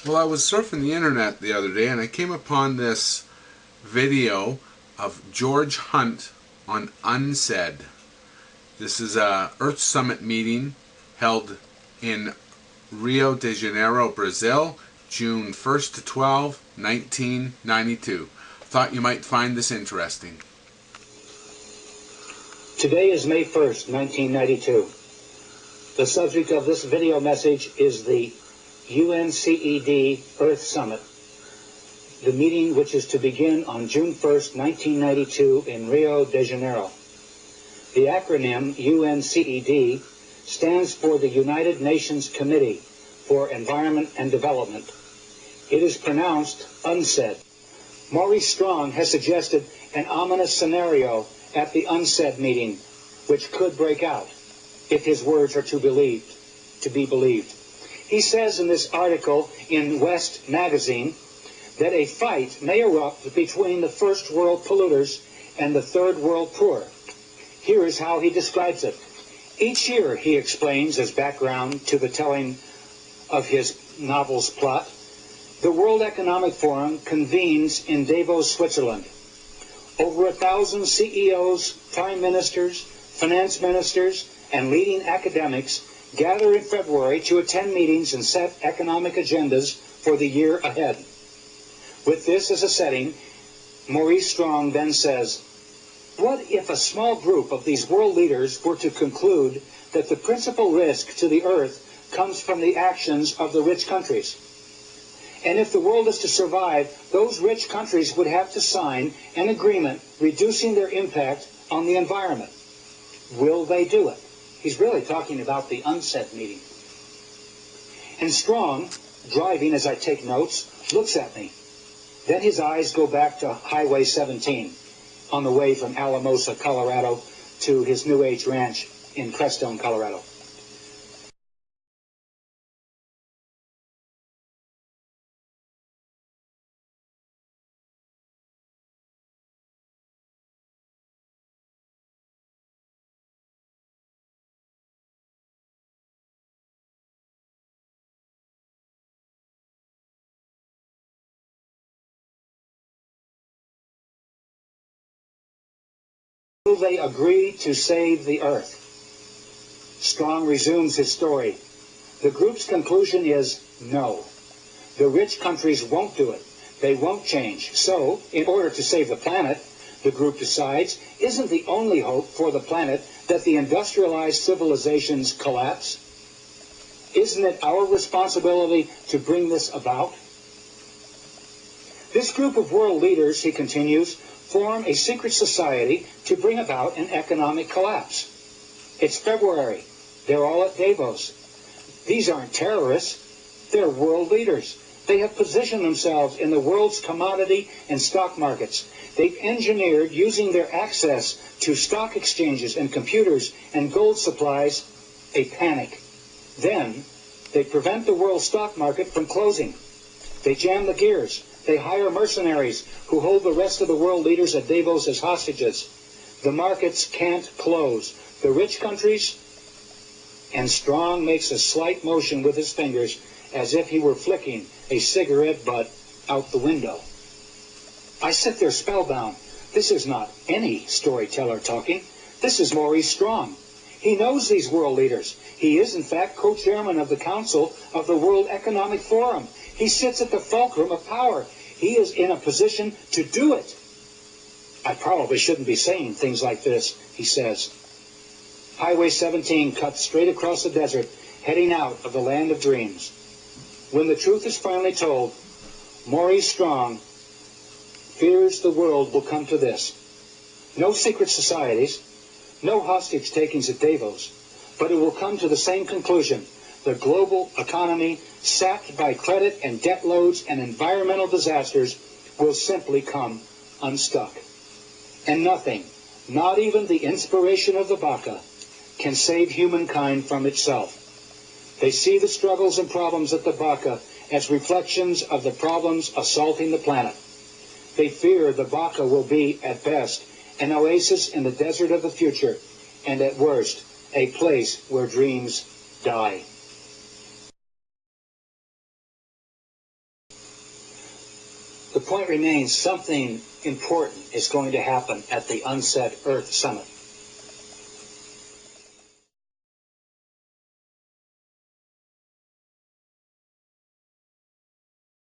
Well, I was surfing the internet the other day and I came upon this video of George Hunt on UNCED. This is a Earth Summit meeting held in Rio de Janeiro, Brazil, June 1st to 12, 1992. Thought you might find this interesting. Today is May 1st, 1992. The subject of this video message is the UNCED Earth Summit, the meeting which is to begin on June 1st, 1992 in Rio de Janeiro. The acronym UNCED stands for the United Nations Committee for Environment and Development. It is pronounced UNCED. Maurice Strong has suggested an ominous scenario at the UNCED meeting, which could break out if his words are to be believed. He says in this article in West magazine that a fight may erupt between the first world polluters and the third world poor. Here is how he describes it. Each year, he explains as background to the telling of his novel's plot, the World Economic Forum convenes in Davos, Switzerland. Over 1,000 CEOs, prime ministers, finance ministers, and leading academics gather in February to attend meetings and set economic agendas for the year ahead. With this as a setting, Maurice Strong then says, what if a small group of these world leaders were to conclude that the principal risk to the earth comes from the actions of the rich countries? And if the world is to survive, those rich countries would have to sign an agreement reducing their impact on the environment. Will they do it? He's really talking about the UNCED meeting. And Strong, driving as I take notes, looks at me. Then his eyes go back to Highway 17 on the way from Alamosa, Colorado to his New Age ranch in Crestone, Colorado. Will they agree to save the earth? Strong resumes his story. The group's conclusion is no. The rich countries won't do it. They won't change. So, in order to save the planet, the group decides, isn't the only hope for the planet that the industrialized civilizations collapse? Isn't it our responsibility to bring this about? This group of world leaders, he continues, form a secret society to bring about an economic collapse. It's February. They're all at Davos. These aren't terrorists. They're world leaders. They have positioned themselves in the world's commodity and stock markets. They've engineered, using their access to stock exchanges and computers and gold supplies, a panic. Then, they prevent the world stock market from closing. They jam the gears. They hire mercenaries who hold the rest of the world leaders at Davos as hostages. The markets can't close. The rich countries, and Strong makes a slight motion with his fingers as if he were flicking a cigarette butt out the window. I sit there spellbound. This is not any storyteller talking. This is Maurice Strong. He knows these world leaders. He is, in fact, co-chairman of the Council of the World Economic Forum. He sits at the fulcrum of power. He is in a position to do it. I probably shouldn't be saying things like this, he says. Highway 17 cuts straight across the desert, heading out of the land of dreams. When the truth is finally told, Maurice Strong fears the world will come to this. No secret societies, no hostage takings at Davos, but it will come to the same conclusion. The global economy, sapped by credit and debt loads and environmental disasters, will simply come unstuck. And nothing, not even the inspiration of the Baka, can save humankind from itself. They see the struggles and problems at the Baka as reflections of the problems assaulting the planet. They fear the Baka will be, at best, an oasis in the desert of the future, and at worst, a place where dreams die. The point remains something important is going to happen at the UNCED Earth Summit.